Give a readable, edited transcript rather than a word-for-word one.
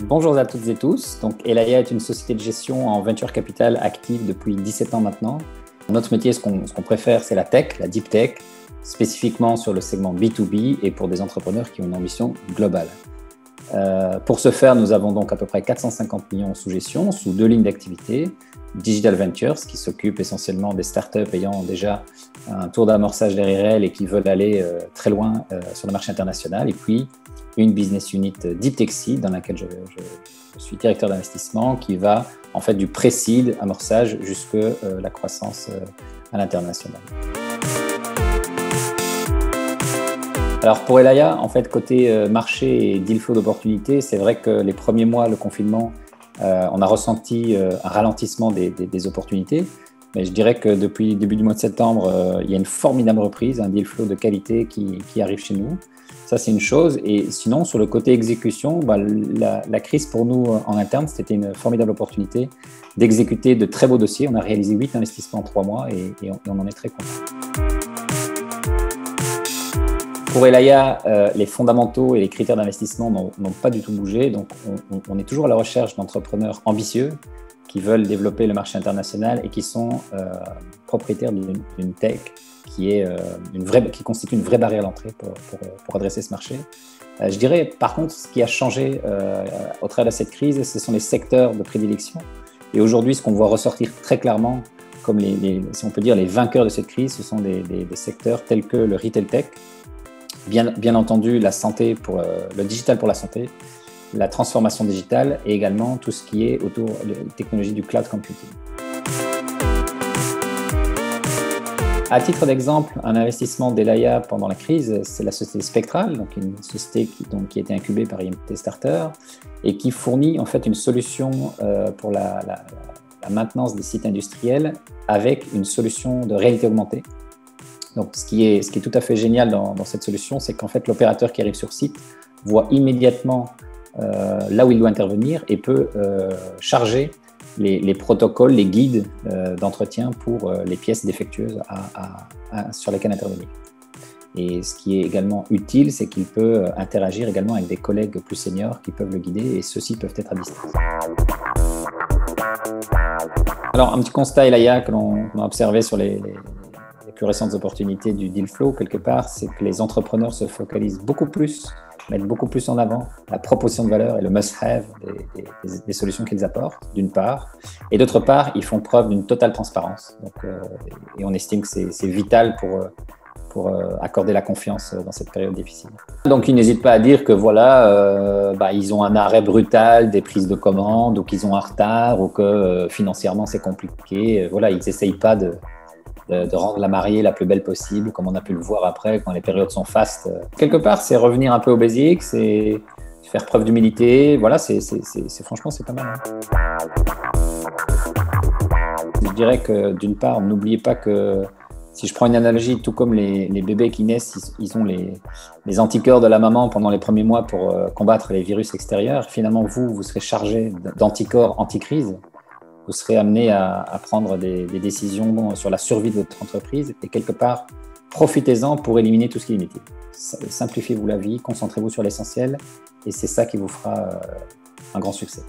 Bonjour à toutes et tous. Donc, Elaya est une société de gestion en venture capital active depuis 17 ans maintenant. Notre métier, ce qu'on préfère, c'est la tech, la deep tech, spécifiquement sur le segment B2B et pour des entrepreneurs qui ont une ambition globale. Pour ce faire, nous avons donc à peu près 450 millions sous gestion, sous deux lignes d'activité. Digital Ventures, qui s'occupe essentiellement des startups ayant déjà un tour d'amorçage derrière elles et qui veulent aller très loin sur le marché international. Et puis, une business unit Deep Tech Seed, dans laquelle je suis directeur d'investissement, qui va en fait du pré-seed, amorçage, jusque la croissance à l'international. Alors pour Elaya, en fait, côté marché et deal flow d'opportunités, c'est vrai que les premiers mois, le confinement, on a ressenti un ralentissement des opportunités. Mais je dirais que depuis le début du mois de septembre, il y a une formidable reprise, un deal flow de qualité qui arrive chez nous. Ça, c'est une chose. Et sinon, sur le côté exécution, la crise pour nous en interne, c'était une formidable opportunité d'exécuter de très beaux dossiers. On a réalisé 8 investissements en 3 mois et on en est très content. Pour Elaya, les fondamentaux et les critères d'investissement n'ont pas du tout bougé. Donc, on est toujours à la recherche d'entrepreneurs ambitieux qui veulent développer le marché international et qui sont propriétaires d'une tech qui constitue une vraie barrière à l'entrée pour adresser ce marché. Je dirais, par contre, ce qui a changé au travers de cette crise, ce sont les secteurs de prédilection. Et aujourd'hui, ce qu'on voit ressortir très clairement, comme si on peut dire les vainqueurs de cette crise, ce sont des secteurs tels que le retail tech, bien entendu la santé le digital pour la santé, la transformation digitale et également tout ce qui est autour de la technologie du cloud computing. À titre d'exemple, un investissement d'Elaya pendant la crise, c'est la société Spectral, donc une société qui a été incubée par IMT Starter et qui fournit en fait une solution pour la maintenance des sites industriels avec une solution de réalité augmentée. Donc, ce qui est tout à fait génial dans cette solution, c'est qu'en fait l'opérateur qui arrive sur site voit immédiatement là où il doit intervenir et peut charger les protocoles, les guides d'entretien pour les pièces défectueuses sur lesquelles intervenir. Et ce qui est également utile, c'est qu'il peut interagir également avec des collègues plus seniors qui peuvent le guider et ceux-ci peuvent être à distance. Alors, un petit constat, Elaya, que l'on a observé sur les plus récentes opportunités du deal flow, quelque part, c'est que les entrepreneurs se focalisent mettent beaucoup plus en avant la proposition de valeur et le must-have des solutions qu'ils apportent, d'une part. Et d'autre part, ils font preuve d'une totale transparence. Donc, et on estime que c'est vital pour accorder la confiance dans cette période difficile. Donc, ils n'hésitent pas à dire que voilà, ils ont un arrêt brutal des prises de commandes ou qu'ils ont un retard ou que financièrement c'est compliqué. Voilà, ils n'essayent pas de rendre la mariée la plus belle possible, comme on a pu le voir après quand les périodes sont fastes. Quelque part, c'est revenir un peu au basique, c'est faire preuve d'humilité. Voilà, franchement, c'est pas mal. Je dirais que d'une part, n'oubliez pas que si je prends une analogie, tout comme les bébés qui naissent, ils ont les anticorps de la maman pendant les premiers mois pour combattre les virus extérieurs. Finalement, vous serez chargé d'anticorps anti-crise. Vous serez amené à prendre des décisions sur la survie de votre entreprise et quelque part, profitez-en pour éliminer tout ce qui est inutile. Simplifiez-vous la vie, concentrez-vous sur l'essentiel et c'est ça qui vous fera un grand succès.